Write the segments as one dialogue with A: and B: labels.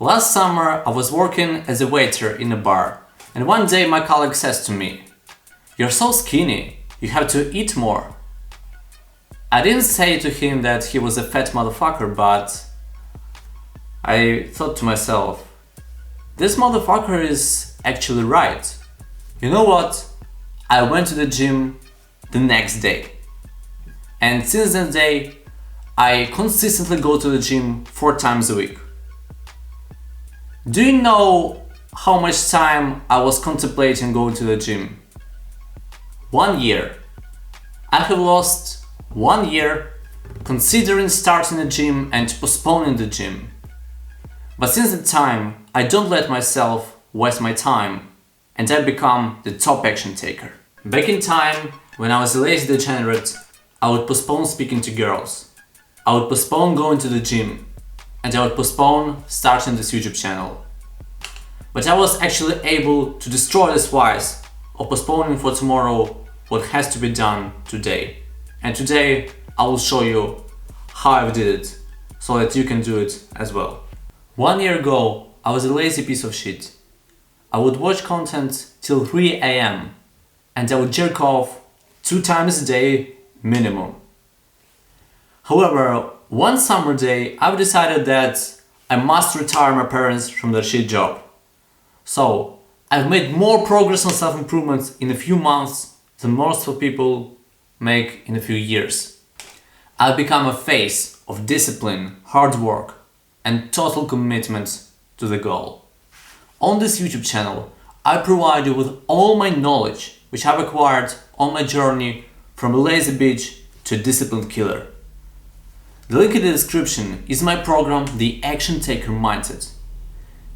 A: Last summer I was working as a waiter in a bar, and one day my colleague says to me, "You're so skinny, you have to eat more." I didn't say to him that he was a fat motherfucker, but I thought to myself, this motherfucker is actually right. You know what? I went to the gym the next day. And since that day, I consistently go to the gym 4 times a week. Do you know how much time I was contemplating going to the gym? 1 year. I have lost 1 year considering starting the gym and postponing the gym. But since that time, I don't let myself waste my time and I become the top action taker. Back in time, when I was a lazy degenerate, I would postpone speaking to girls. I would postpone going to the gym. And I would postpone starting this YouTube channel. But I was actually able to destroy this vice of postponing for tomorrow what has to be done today. And today I will show you how I did it so that you can do it as well. 1 year ago, I was a lazy piece of shit. I would watch content till 3 AM and I would jerk off 2 times a day minimum. However, one summer day I've decided that I must retire my parents from their shit job. So I've made more progress on self-improvement in a few months than most of people make in a few years. I've become a face of discipline, hard work and total commitment to the goal. On this YouTube channel, I provide you with all my knowledge which I've acquired on my journey from a lazy bitch to a disciplined killer. The link in the description is my program, The Action Taker Mindset.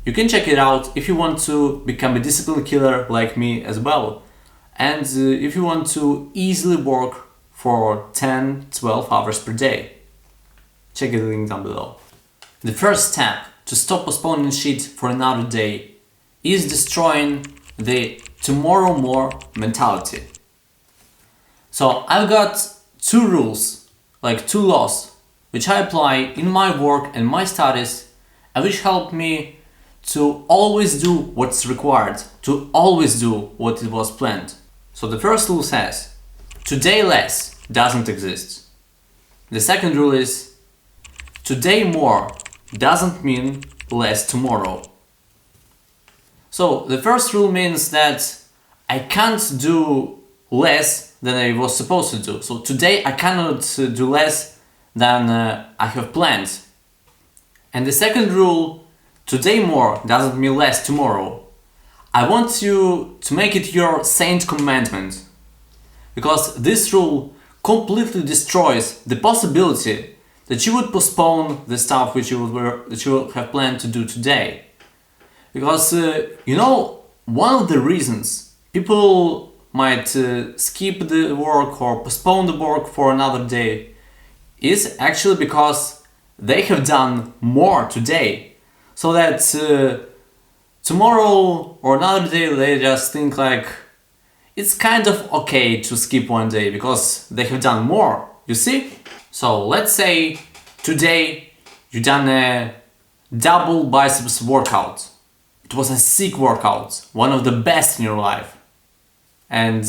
A: You can check it out if you want to become a disciplined killer like me as well, and if you want to easily work for 10-12 hours per day. Check the link down below. The first step to stop postponing shit for another day is destroying the tomorrow more mentality. So I've got 2 rules, like 2 laws, which I apply in my work and my studies and which help me to always do what's required, to always do what it was planned. So the first rule says, today less doesn't exist. The second rule is, today more doesn't mean less tomorrow. So the first rule means that I can't do less than I was supposed to do. So today I cannot do less than I have planned. And the second rule, today more doesn't mean less tomorrow. I want you to make it your saint commandment, because this rule completely destroys the possibility that you would postpone the stuff which you have planned to do today. Because you know, one of the reasons people might skip the work or postpone the work for another day is actually because they have done more today, so that tomorrow or another day they just think like it's kind of okay to skip one day because they have done more, you see? So let's say today you done a double biceps workout. It was a sick workout, one of the best in your life. And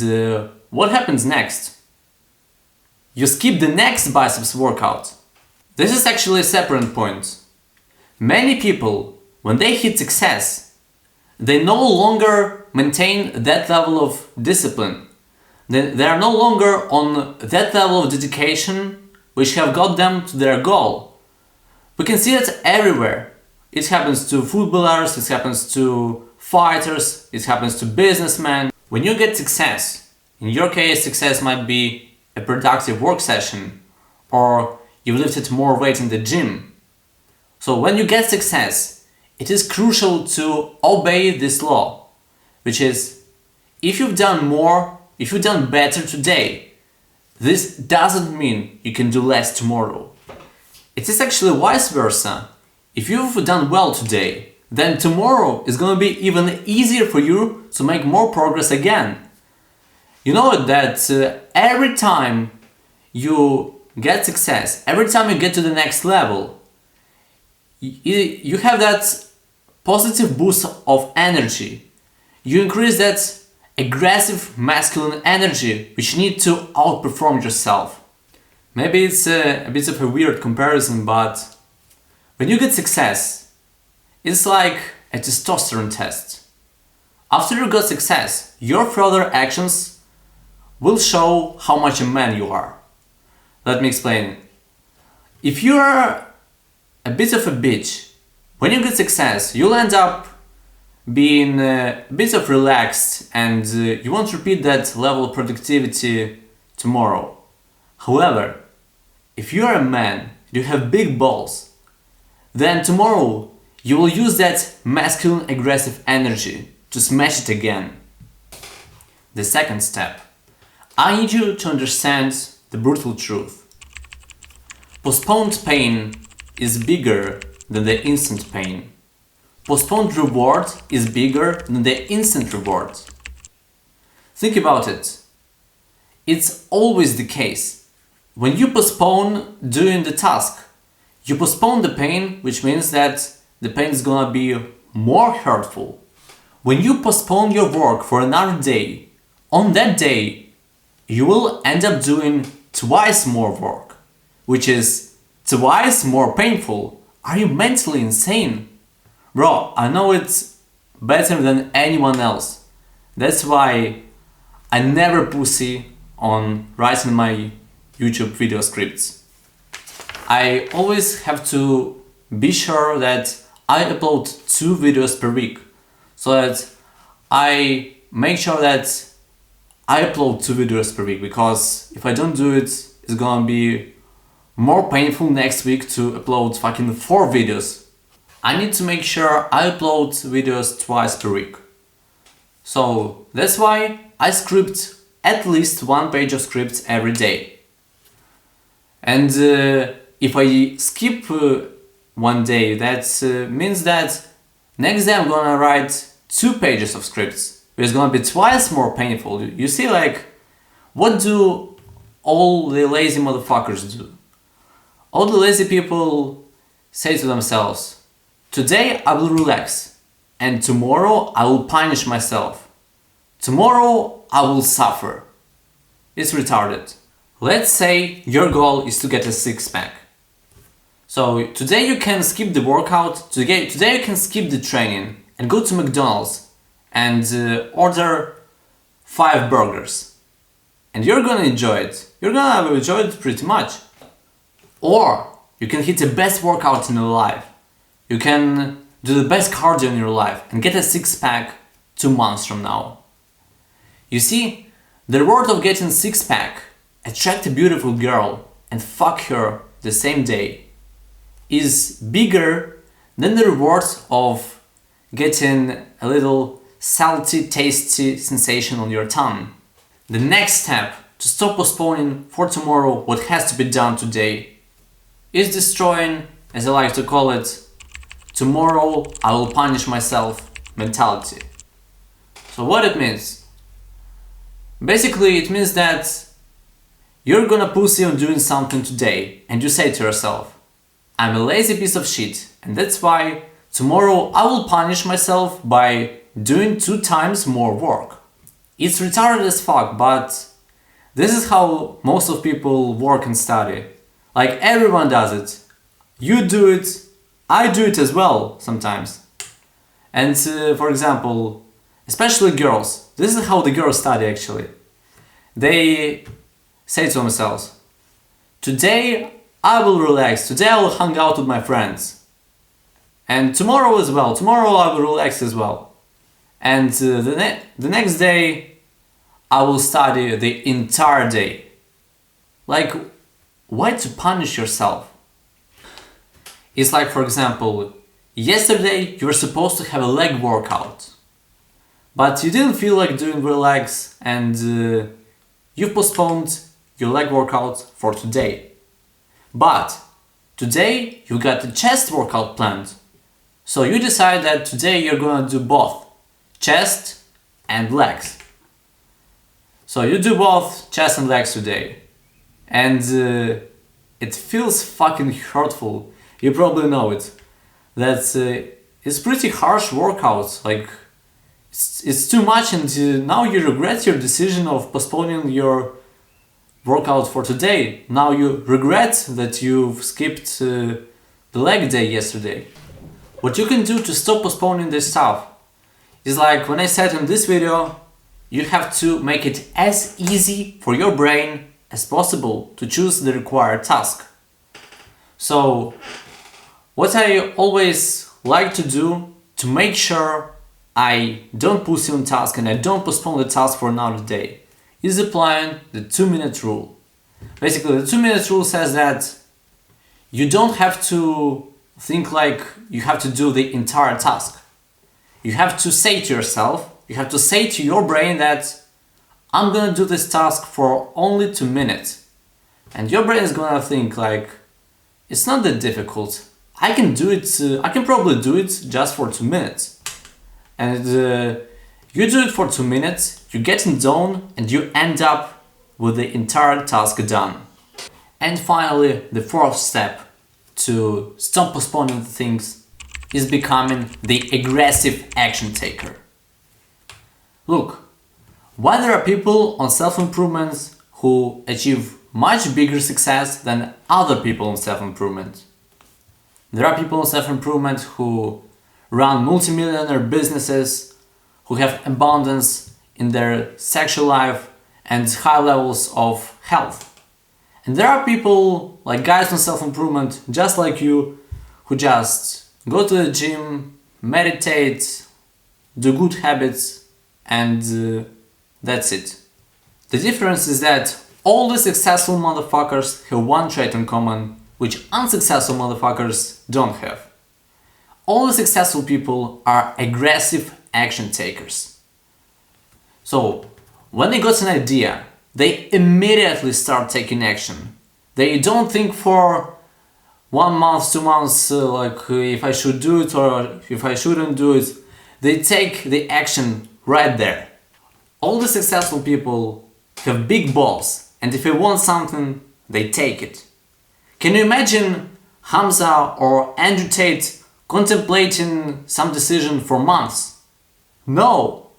A: what happens next? You skip the next biceps workout. This is actually a separate point. Many people, when they hit success, they no longer maintain that level of discipline. They are no longer on that level of dedication which have got them to their goal. We can see that everywhere. It happens to footballers, it happens to fighters, it happens to businessmen. When you get success, in your case success might be a productive work session, or you lifted more weight in the gym. So when you get success, it is crucial to obey this law, which is, if you've done more, if you've done better today, this doesn't mean you can do less tomorrow. It is actually vice versa. If you've done well today, then tomorrow is going to be even easier for you to make more progress again. You know that every time you get success, every time you get to the next level, you have that positive boost of energy. You increase that aggressive masculine energy which you need to outperform yourself. Maybe it's a bit of a weird comparison, but when you get success, it's like a testosterone test. After you got success, your further actions will show how much a man you are. Let me explain. If you are a bit of a bitch, when you get success, you'll end up being a bit of relaxed and you won't repeat that level of productivity tomorrow. However, if you are a man, you have big balls, then tomorrow you will use that masculine aggressive energy to smash it again. The second step. I need you to understand the brutal truth. Postponed pain is bigger than the instant pain. Postponed reward is bigger than the instant reward. Think about it. It's always the case. When you postpone doing the task, you postpone the pain, which means that the pain is gonna be more hurtful. When you postpone your work for another day, on that day, you will end up doing twice more work, which is twice more painful. Are you mentally insane? Bro, I know it's better than anyone else. That's why I never pussy on writing my YouTube video scripts. I always have to be sure that I upload 2 videos per week, so that I make sure that I upload 2 videos per week, because if I don't do it, it's gonna be more painful next week to upload fucking 4 videos. I need to make sure I upload videos twice per week. So that's why I script at least 1 page of scripts every day. And if I skip 1 day, that means that next day I'm gonna write 2 pages of scripts. It's gonna be twice more painful. You see, like, what do all the lazy motherfuckers do? All the lazy people say to themselves, today I will relax, and tomorrow I will punish myself. Tomorrow I will suffer. It's retarded. Let's say your goal is to get a 6-pack. So today you can skip the workout, today you can skip the training and go to McDonald's and order 5 burgers. And you're gonna enjoy it. You're gonna enjoy it pretty much. Or you can hit the best workout in your life. You can do the best cardio in your life and get a 6-pack 2 months from now. You see, the reward of getting 6-pack, attract a beautiful girl and fuck her the same day, is bigger than the reward of getting a little salty, tasty sensation on your tongue. The next step to stop postponing for tomorrow what has to be done today is destroying, as I like to call it, tomorrow I will punish myself mentality. So what it means? Basically it means that you're gonna pussy on doing something today and you say to yourself, I'm a lazy piece of shit and that's why tomorrow I will punish myself by doing 2 times more work. It's retarded as fuck, but this is how most of people work and study. Like, everyone does it. You do it, I do it as well sometimes. And for example, especially girls, this is how the girls study actually. They say to themselves, today I will relax, today I will hang out with my friends. And tomorrow as well, tomorrow I will relax as well. And the next day I will study the entire day. Like, why to punish yourself? It's like, for example, yesterday you were supposed to have a leg workout, but you didn't feel like doing real legs and you postponed your leg workout for today. But today you got the chest workout planned. So you decide that today you're gonna do both chest and legs. So you do both chest and legs today. And it feels fucking hurtful. You probably know it. That it's pretty harsh workout. Like it's too much, and now you regret your decision of postponing your workout for today. Now you regret that you've skipped the leg day yesterday. What you can do to stop postponing this stuff is, like when I said in this video, you have to make it as easy for your brain as possible to choose the required task. So what I always like to do to make sure I don't postpone task and I don't postpone the task for another day is applying the 2-minute rule. Basically, the 2-minute rule says that you don't have to think like you have to do the entire task. You have to say to yourself, you have to say to your brain that I'm gonna do this task for only 2 minutes. And your brain is gonna think like, it's not that difficult. I can do it, I can probably do it just for 2 minutes. And you do it for 2 minutes, you get in zone, and you end up with the entire task done. And finally, the 4th step to stop postponing things is becoming the aggressive action taker. Look, while there are people on self-improvement who achieve much bigger success than other people on self-improvement, there are people on self-improvement who run multi-millionaire businesses, who have abundance in their sexual life and high levels of health. And there are people, like guys on self-improvement, just like you, who just go to the gym, meditate, do good habits, and that's it. The difference is that all the successful motherfuckers have one trait in common, which unsuccessful motherfuckers don't have. All the successful people are aggressive action takers. So, when they got an idea, they immediately start taking action. They don't think for 1 month, 2 months, if I should do it or if I shouldn't do it. They take the action right there. All the successful people have big balls, and if they want something, they take it. Can you imagine Hamza or Andrew Tate contemplating some decision for months? No,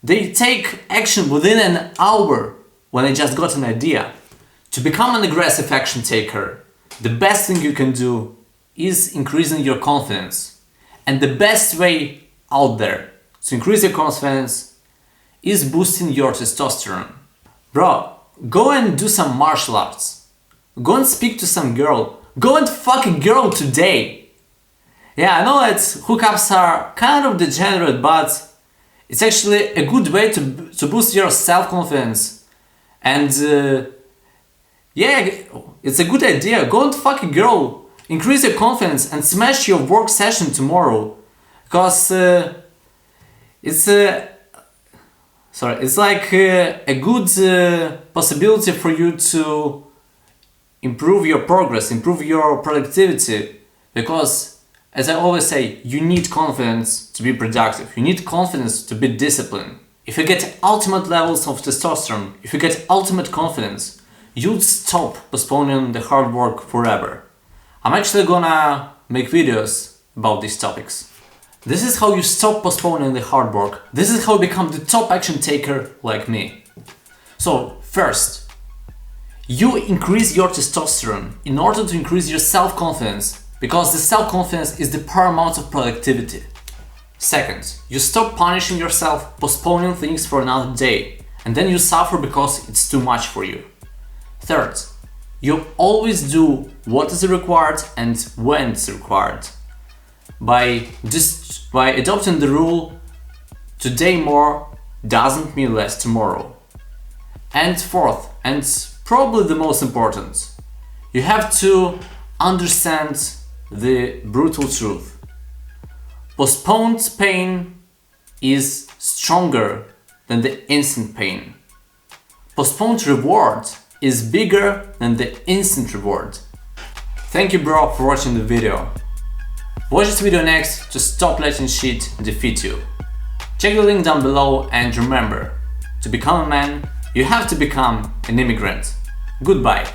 A: they take action within an hour when they just got an idea. To become an aggressive action taker, the best thing you can do is increasing your confidence. And the best way out there to increase your confidence is boosting your testosterone. Bro, go and do some martial arts. Go and speak to some girl. Go and fuck a girl today. Yeah, I know that hookups are kind of degenerate, but it's actually a good way to boost your self-confidence. And yeah, it's a good idea. Go and fuck a girl. Increase your confidence and smash your work session tomorrow. Because it's like a good possibility for you to improve your progress, improve your productivity. Because, as I always say, you need confidence to be productive. You need confidence to be disciplined. If you get ultimate levels of testosterone, if you get ultimate confidence, you'll stop postponing the hard work forever. I'm actually gonna make videos about these topics. This is how you stop postponing the hard work. This is how you become the top action taker like me. So, first, you increase your testosterone in order to increase your self-confidence, because the self-confidence is the paramount of productivity. Second, you stop punishing yourself, postponing things for another day, and then you suffer because it's too much for you. Third, you always do what is required and when it's required. By adopting the rule, today more doesn't mean less tomorrow. And fourth, and probably the most important, you have to understand the brutal truth. Postponed pain is stronger than the instant pain. Postponed reward is bigger than the instant reward. Thank you, bro, for watching the video. Watch this video next to stop letting shit defeat you. Check the link down below, and remember, to become a man, you have to become an immigrant. Goodbye.